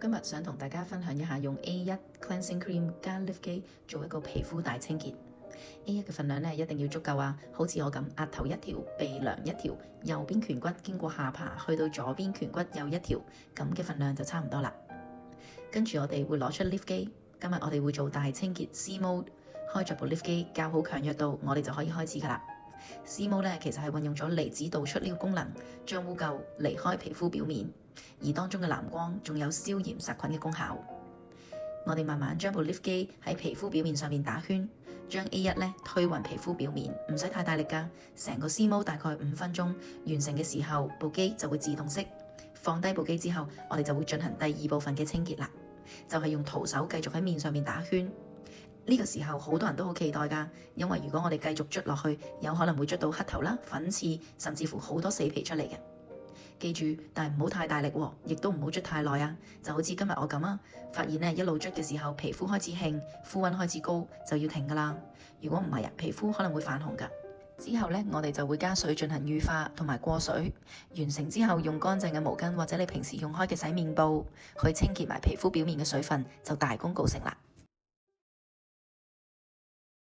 今日想同大家分享一下用 A1 Cleansing Cream 加 Lift 機做一個皮膚大清潔。A1 嘅份量呢一定要足夠啊，好似我咁額頭一條，鼻梁一條，右邊顴骨經過下巴去到左邊顴骨又一條，咁嘅份量就差唔多啦。跟住我哋會攞出 Lift 機，今日我哋會做大清潔 C Mode， 開咗部 Lift 機較好強弱度，我哋就可以開始噶啦。C Mode 呢其實係運用咗離子導出呢個功能，將污垢離開皮膚表面，而當中嘅藍光仲有消炎殺菌嘅功效。我哋慢慢將部 Lift 機喺皮膚表面上面打圈，將 A1 呢推勻皮膚表面，唔使太大力㗎。成個 C Mode 大概5分鐘完成嘅時候，部機就會自動熄。放低部機之後，我哋就會進行第二部分嘅清潔啦，就係用徒手繼續喺面上面打圈。呢個時候好多人都好期待㗎，因為如果我哋繼續捽落去，有可能會捽到黑頭啦、粉刺，甚至乎好多死皮出嚟嘅。記住，但係唔好太大力喎，亦都唔好捽太耐啊。就好似今日我咁啊，發現呢一路捽嘅時候，皮膚開始興，膚溫開始高，就要停㗎啦。如果唔係啊，皮膚可能會泛紅㗎。之後呢，我哋就會加水進行乳化同埋過水。完成之後，用乾淨嘅毛巾或者你平時用開嘅洗面布去清潔埋皮膚表面嘅水分，就大功告成啦。